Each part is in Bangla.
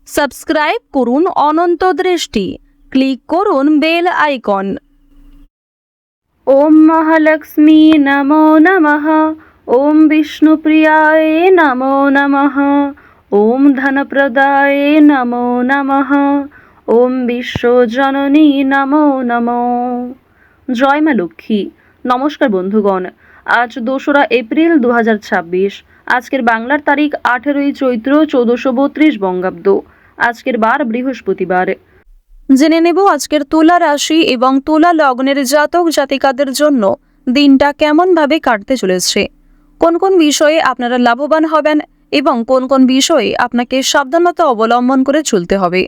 সাবস্ক্রাইব করুন অনন্ত দৃষ্টি, ক্লিক করুন বেল আইকন। ওম মহালক্ষ্মী নমো নমঃ, ওম বিষ্ণুপ্রিয়ায় নমো নমঃ, ওম ধনপ্রদায়ে নমো নমঃ, ওম বিশ্বজননী নমো নমঃ। জয় মা লক্ষ্মী। নমস্কার বন্ধুগণ, আজ 2রা এপ্রিল 2026। আজকের বাংলার তারিখ 18ই চৈত্র 1432 বঙ্গাব্দ। আজকের বার বৃহস্পতিবার। জেনে নেব আজকের তুলা রাশি এবং তুলা লগ্নের জাতক জাতিকাদের জন্য দিনটা কেমনভাবে কাটতে চলেছে, কোন কোন বিষয়ে আপনারা লাভবান হবেন এবং কোন কোন বিষয়ে আপনাকে সাবধানতা অবলম্বন করে চলতে হবে।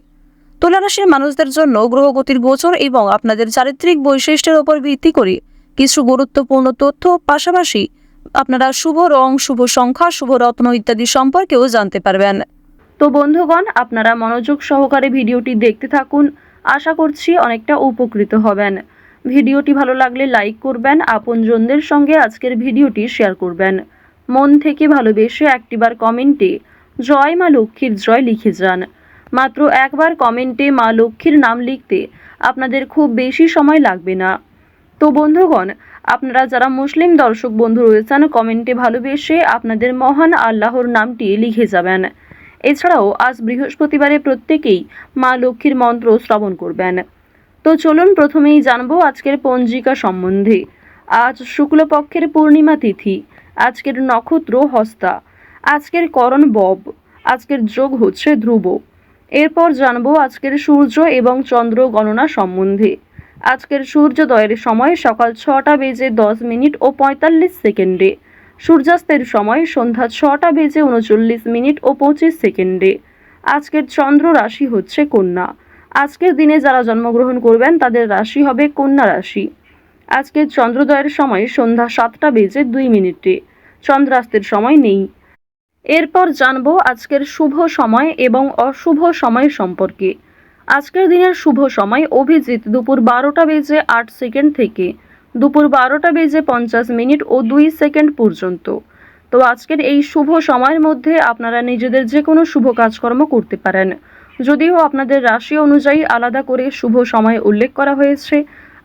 তুলা রাশির মানুষদের জন্য গ্রহগতির গোচর এবং আপনাদের চারিত্রিক বৈশিষ্ট্যের উপর ভিত্তি করে কিছু গুরুত্বপূর্ণ তথ্য, পাশাপাশি আপনারা শুভ রং, শুভ সংখ্যা, শুভ রত্ন ইত্যাদি সম্পর্কেও জানতে পারবেন। তো বন্ধুগণ, আপনারা মনোযোগ সহকারে ভিডিওটি দেখতে থাকুন। আশা করছি অনেকটা উপকৃত হবেন। ভিডিওটি ভালো লাগলে লাইক করবেন, আপনজনদের সঙ্গে আজকের ভিডিওটি শেয়ার করবেন। মন থেকে ভালোবেসে একটিবার কমেন্টে জয় মা লক্ষ্মীর জয় লিখে যান। মাত্র একবার কমেন্টে মা লক্ষ্মীর নাম লিখতে আপনাদের খুব বেশি সময় লাগবে না। তো বন্ধুগণ, আপনারা যারা মুসলিম দর্শক বন্ধু রয়েছেন, কমেন্টে ভালোবেসে আপনাদের মহান আল্লাহর নামটি লিখে যাবেন। এছাড়াও আজ বৃহস্পতিবারে প্রত্যেকেই মা লক্ষ্মীর মন্ত্র শ্রবণ করবেন। তো চলুন প্রথমেই জানবো আজকের পঞ্জিকা সম্বন্ধে। আজ শুক্লপক্ষের পূর্ণিমা তিথি, আজকের নক্ষত্র হস্তা, আজকের করণ বব, আজকের যোগ হচ্ছে ধ্রুব। এরপর জানবো আজকের সূর্য এবং চন্দ্র গণনা সম্বন্ধে। আজকের সূর্যোদয়ের সময় সকাল 6:10 ও 45 সেকেন্ডে, সূর্যাস্তের সময় সন্ধ্যা 6:39 ও 25 সেকেন্ডে। আজকের চন্দ্র রাশি হচ্ছে কন্যা। আজকের দিনে যারা জন্মগ্রহণ করবেন তাদের রাশি হবে কন্যা রাশি। আজকের চন্দ্রোদয়ের সময় সন্ধ্যা 7:02, চন্দ্রাস্তের সময় নেই। এরপর জানবো আজকের শুভ সময় এবং অশুভ সময় সম্পর্কে। আজকের দিনের শুভ সময় অভিজিৎ দুপুর 12:08 থেকে দুপুর 12:50 ও 2 সেকেন্ড পর্যন্ত। তো আজকের এই শুভ সময়ের মধ্যে আপনারা নিজেদের যে কোনো শুভ কাজকর্ম করতে পারেন। যদিও আপনাদের রাশি অনুযায়ী আলাদা করে শুভ সময় উল্লেখ করা হয়েছে,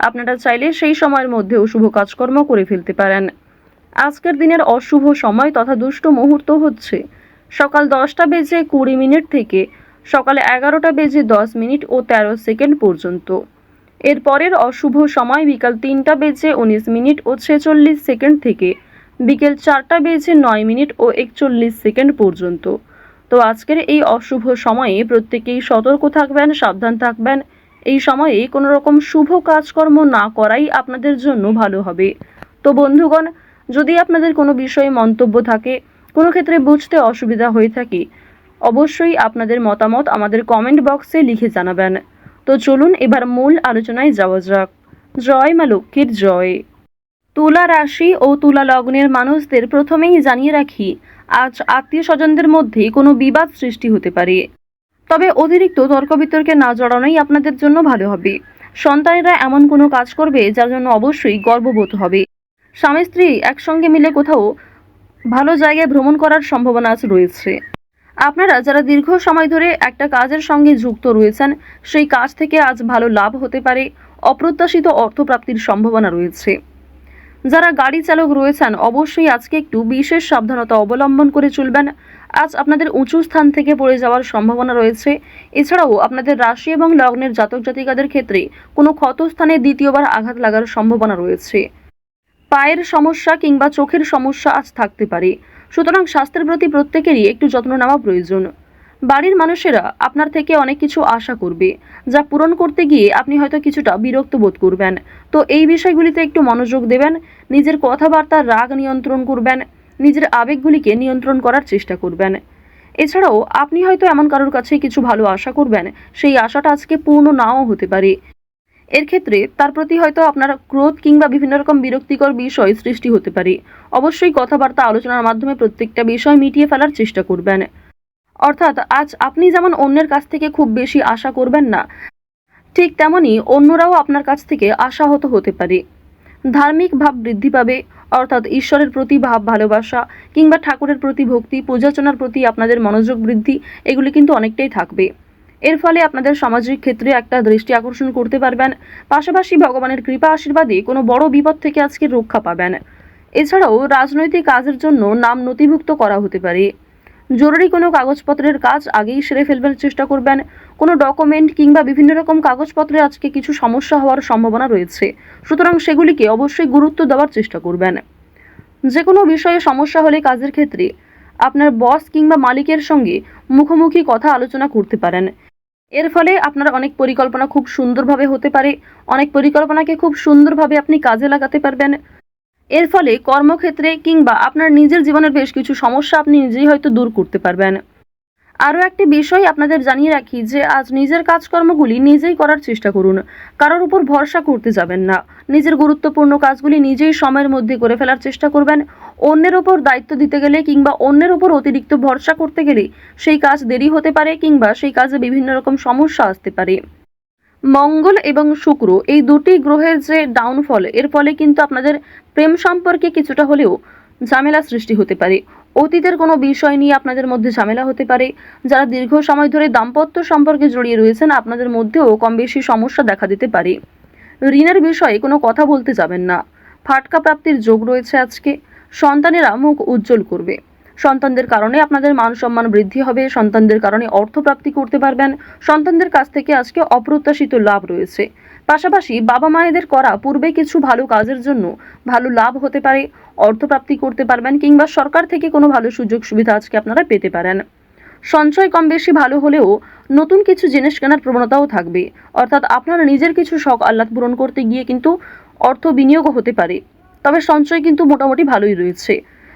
আপনারা চাইলে সেই সময়ের মধ্যেও শুভ কাজকর্ম করে ফেলতে পারেন। আজকের দিনের অশুভ সময় তথা দুষ্ট মুহূর্ত হচ্ছে সকাল 10:20 থেকে সকাল 11:10 ও 13 সেকেন্ড পর্যন্ত। এরপরের অশুভ সময় বিকাল 3:19 ও 46 সেকেন্ড থেকে বিকেল 4:09 ও 41 সেকেন্ড পর্যন্ত। তো আজকের এই অশুভ সময়ে প্রত্যেকেই সতর্ক থাকবেন, সাবধান থাকবেন। এই সময়ে কোনো রকম শুভ কাজকর্ম না করাই আপনাদের জন্য ভালো হবে। তো বন্ধুগণ, যদি আপনাদের কোনো বিষয়ে মন্তব্য থাকে, কোনো ক্ষেত্রে বুঝতে অসুবিধা হয়ে থাকে, অবশ্যই আপনাদের মতামত আমাদের কমেন্ট বক্সে লিখে জানাবেন। তো চলুন এবার মূল আলোচনায় যাওয়া যাক। জয় মা লক্ষ্মীর জয়। তুলা রাশি ও তুলা লগ্নের মানুষদের প্রথমেই জানিয়ে রাখি, আজ আত্মীয় স্বজনদের মধ্যে কোনো বিবাদ সৃষ্টি হতে পারে। তবে অতিরিক্ত তর্ক বিতর্কে না জড়ানোই আপনাদের জন্য ভালো হবে। সন্তানেরা এমন কোনো কাজ করবে যার জন্য অবশ্যই গর্ববোধ হবে। স্বামী স্ত্রী একসঙ্গে মিলে কোথাও ভালো জায়গায় ভ্রমণ করার সম্ভাবনা আজ রয়েছে। আপনারা যারা দীর্ঘ সময় ধরে একটা কাজের সঙ্গে যুক্ত রয়েছেন, সেই কাজ থেকে আজ ভালো লাভ হতে পারে। অপ্রত্যাশিত অর্থপ্রাপ্তির সম্ভাবনা রয়েছে। যারা গাড়ি চালক রয়েছেন, অবশ্যই আজকে একটু বিশেষ সাবধানতা অবলম্বন করে চলবেন। আজ আপনাদের উঁচু স্থান থেকে পড়ে যাওয়ার সম্ভাবনা রয়েছে। এছাড়াও আপনাদের রাশি এবং লগ্নের জাতক জাতিকাদের ক্ষেত্রে কোনো ক্ষতস্থানে দ্বিতীয়বার আঘাত লাগার সম্ভাবনা রয়েছে। পায়ের সমস্যা কিংবা চোখের সমস্যা আজ থাকতে পারে। সুতরাং স্বাস্থ্যের প্রতি প্রত্যেকেরই একটু যত্ন নেওয়া প্রয়োজন। বাড়ির মানুষেরা আপনার থেকে অনেক কিছু আশা করবে, যা পূরণ করতে গিয়ে আপনি হয়তো কিছুটা বিরক্ত বোধ করবেন। তো এই বিষয়গুলিতে একটু মনোযোগ দেবেন। নিজের কথাবার্তার রাগ নিয়ন্ত্রণ করবেন, নিজের আবেগগুলিকে নিয়ন্ত্রণ করার চেষ্টা করবেন। এছাড়াও আপনি হয়তো এমন কারোর কাছে কিছু ভালো আশা করবেন, সেই আশাটা আজকে পূর্ণ নাও হতে পারে। এর ক্ষেত্রে তার প্রতি হয়তো আপনার ক্রোধ কিংবা বিভিন্ন রকম বিরক্তিকর বিষয় সৃষ্টি হতে পারে। অবশ্যই কথাবার্তা আলোচনার মাধ্যমে প্রত্যেকটা বিষয় মিটিয়ে ফেলার চেষ্টা করবেন। অর্থাৎ আজ আপনি যেমন অন্যের কাছ থেকে খুব বেশি আশা করবেন না, ঠিক তেমনি অন্যরাও আপনার কাছ থেকে আশাহত হতে পারে। ধার্মিক ভাব বৃদ্ধি পাবে, অর্থাৎ ঈশ্বরের প্রতি ভাব ভালোবাসা কিংবা ঠাকুরের প্রতি ভক্তি, পূজার্চনার প্রতি আপনাদের মনোযোগ বৃদ্ধি, এগুলি কিন্তু অনেকটাই থাকবে। এর ফলে আপনাদের সামাজিক ক্ষেত্রে একটা দৃষ্টি আকর্ষণ করতে পারবেন। পাশাপাশি ভগবানের কৃপা আশীর্বাদে কোনো বড় বিপদ থেকে আজকে রক্ষা পাবেন। এছাড়াও রাজনৈতিক কাজের জন্য নাম নথিভুক্ত করা হতে পারে। জরুরি কোনো কাগজপত্রের কাজ আগেই সেরে ফেলবার চেষ্টা করবেন। কোনো ডকুমেন্ট কিংবা বিভিন্ন রকম কাগজপত্রে আজকে কিছু সমস্যা হওয়ার সম্ভাবনা রয়েছে, সুতরাং সেগুলিকে অবশ্যই গুরুত্ব দেওয়ার চেষ্টা করবেন। যে কোনো বিষয়ে সমস্যা হলে কাজের ক্ষেত্রে আপনার বস কিংবা মালিকের সঙ্গে মুখোমুখি কথা আলোচনা করতে পারেন। এর ফলে আপনার অনেক পরিকল্পনা খুব সুন্দরভাবে হতে পারে, অনেক পরিকল্পনাকে খুব সুন্দরভাবে আপনি কাজে লাগাতে পারবেন। এর ফলে কর্মক্ষেত্রে কিংবা আপনার নিজের জীবনের বেশ কিছু সমস্যা আপনি নিজেই হয়তো দূর করতে পারবেন। আরও একটি বিষয় আপনাদের জানিয়ে রাখি যে আজ নিজের কাজকর্মগুলি নিজেই করার চেষ্টা করুন। কারোর উপর ভরসা করতে যাবেন না। নিজের গুরুত্বপূর্ণ কাজগুলি নিজেই সময়ের মধ্যে করে ফেলার চেষ্টা করবেন। অন্যের ওপর দায়িত্ব দিতে গেলে কিংবা অন্যের ওপর অতিরিক্ত ভরসা করতে গেলে সেই কাজ দেরি হতে পারে কিংবা সেই কাজে বিভিন্ন রকম সমস্যা আসতে পারে। মঙ্গল এবং শুক্র এই দুটি গ্রহের যে ডাউনফল, এর ফলে কিন্তু আপনাদের প্রেম সম্পর্কে কিছুটা হলেও ঝামেলা সৃষ্টি হতে পারে। অতীতের কোনো বিষয় নিয়ে আপনাদের মধ্যে ঝামেলা হতে পারে। যারা দীর্ঘ সময় ধরে দাম্পত্য সম্পর্কে জড়িয়ে রয়েছেন, আপনাদের মধ্যেও কম বেশি সমস্যা দেখা দিতে পারে। ঋণের বিষয়ে কোনো কথা বলতে যাবেন না। ফাটকা প্রাপ্তির যোগ রয়েছে আজকে। সন্তানেরা মুখ উজ্জ্বল করবে। সন্তানদের কারণে আপনাদের মান সম্মান বৃদ্ধি হবে। সন্তানদের কারণে অর্থপ্রাপ্তি করতে পারবেন। সন্তানদের কাছ থেকে আজকে অপ্রত্যাশিত লাভ রয়েছে। পাশাপাশি বাবা মায়েদের করা পূর্বে কিছু ভালো কাজের জন্য ভালো লাভ হতে পারে, অর্থপ্রাপ্তি করতে পারবেন কিংবা সরকার থেকে কোনো ভালো সুযোগ সুবিধা আজকে আপনারা পেতে পারেন। সঞ্চয় কম বেশি ভালো হলেও নতুন কিছু জিনিস কেনার প্রবণতাও থাকবে, অর্থাৎ আপনার নিজের কিছু শখ আহ্লাদ পূরণ করতে গিয়ে কিন্তু অর্থ বিনিয়োগও হতে পারে। তবে সঞ্চয় কিন্তু মোটামুটি ভালোই রয়েছে।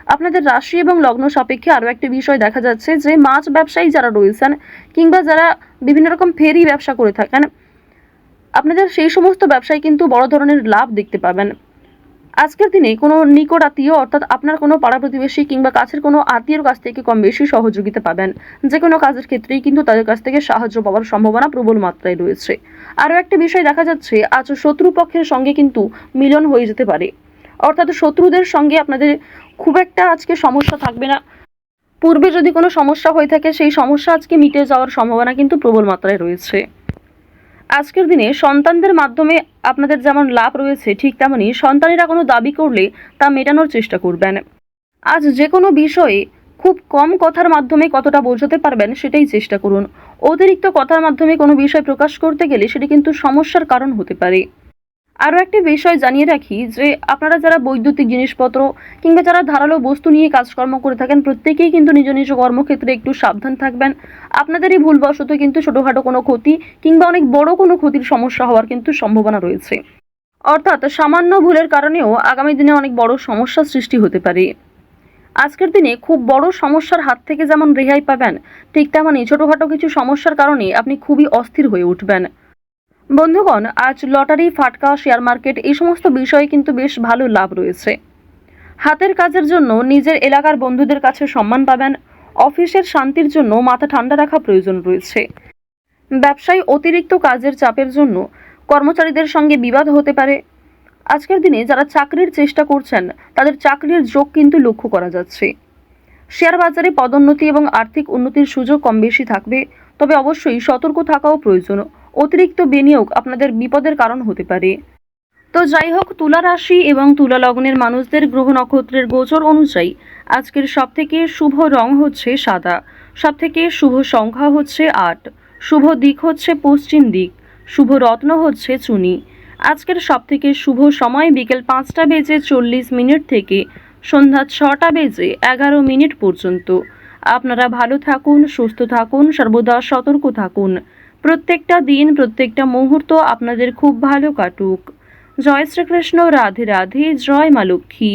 আপনাদের রাশি এবং লগ্ন সাপেক্ষে আরও একটি বিষয় দেখা যাচ্ছে যে মাছ ব্যবসায়ী যারা রয়েছেন কিংবা যারা বিভিন্ন রকম ফেরি ব্যবসা করে থাকেন, আপনাদের সেই সমস্ত ব্যবসায় কিন্তু বড় ধরনের লাভ দেখতে পাবেন। আজকের দিনে কোনো নিকট আত্মীয় অর্থাৎ আপনার কোনো পাড়া প্রতিবেশী কিংবা কাছের কোনো আত্মীয়র কাছ থেকে কম বেশি সহযোগিতা পাবেন। যে কোনো কাজের ক্ষেত্রেই কিন্তু তাদের কাছ থেকে সাহায্য পাওয়ার সম্ভাবনা প্রবল মাত্রায় রয়েছে। আরও একটি বিষয় দেখা যাচ্ছে, আজ শত্রুপক্ষের সঙ্গে কিন্তু মিলন হয়ে যেতে পারে, অর্থাৎ শত্রুদের সঙ্গে আপনাদের খুব একটা আজকে সমস্যা থাকবে না। পূর্বে যদি কোনো সমস্যা হয়ে থাকে সেই সমস্যা আজকে মিটে যাওয়ার সম্ভাবনা কিন্তু প্রবল মাত্রায় রয়েছে। আজকের দিনে সন্তানদের মাধ্যমে আপনাদের যেমন লাভ রয়েছে, ঠিক তেমনি সন্তানেরা কোনো দাবি করলে তা মেটানোর চেষ্টা করবেন। আজ যে কোনো বিষয়ে খুব কম কথার মাধ্যমে কতটা বোঝাতে পারবেন সেটাই চেষ্টা করুন। অতিরিক্ত কথার মাধ্যমে কোনো বিষয় প্রকাশ করতে গেলে সেটি কিন্তু সমস্যার কারণ হতে পারে। আরও একটি বিষয় জানিয়ে রাখি যে আপনারা যারা বৈদ্যুতিক জিনিসপত্র কিংবা যারা ধারালো বস্তু নিয়ে কাজকর্ম করে থাকেন, প্রত্যেকেই কিন্তু নিজ নিজ কর্মক্ষেত্রে একটু সাবধান থাকবেন। আপনাদেরই ভুলবশত কিন্তু ছোটোখাটো কোনো ক্ষতি কিংবা অনেক বড় কোনো ক্ষতির সমস্যা হওয়ার কিন্তু সম্ভাবনা রয়েছে, অর্থাৎ সামান্য ভুলের কারণেও আগামী দিনে অনেক বড় সমস্যার সৃষ্টি হতে পারে। আজকের দিনে খুব বড় সমস্যার হাত থেকে যেমন রেহাই পাবেন, ঠিক তেমনই ছোটোখাটো কিছু সমস্যার কারণে আপনি খুবই অস্থির হয়ে উঠবেন। বন্ধুগণ, আজ লটারি, ফাটকা, শেয়ার মার্কেট এই সমস্ত বিষয়ে কিন্তু বেশ ভালো লাভ রয়েছে। হাতের কাজের জন্য নিজের এলাকার বন্ধুদের কাছে সম্মান পাবেন। অফিসের শান্তির জন্য মাথা ঠান্ডা রাখা প্রয়োজন রয়েছে। ব্যবসায় অতিরিক্ত কাজের চাপের জন্য কর্মচারীদের সঙ্গে বিবাদ হতে পারে। আজকের দিনে যারা চাকরির চেষ্টা করছেন তাদের চাকরির যোগ কিন্তু লক্ষ্য করা যাচ্ছে। শেয়ার বাজারে পদোন্নতি এবং আর্থিক উন্নতির সুযোগ কম বেশি থাকবে, তবে অবশ্যই সতর্ক থাকাও প্রয়োজন। অতিরিক্ত বিনিয়োগ আপনাদের বিপদের কারণ হতে পারে। তো যাই হোক, তুলা রাশি এবং তুলা লগ্নের মানুষদের গ্রহ নক্ষত্রের গোচর অনুযায়ী আজকের সবথেকে শুভ রং হচ্ছে সাদা, সবথেকে শুভ সংখ্যা হচ্ছে 8, শুভ দিক হচ্ছে পশ্চিম দিক, শুভ রত্ন হচ্ছে চুনি। আজকের সবথেকে শুভ সময় বিকেল 5টা বেজে 40 মিনিট থেকে সন্ধ্যা 6টা বেজে 11 মিনিট পর্যন্ত। আপনারা ভালো থাকুন, সুস্থ থাকুন, সর্বদা সতর্ক থাকুন। প্রত্যেকটা দিন, প্রত্যেকটা মুহূর্ত আপনাদের খুব ভালো কাটুক। জয় শ্রীকৃষ্ণ, রাধে রাধে, জয় মা লক্ষ্মী।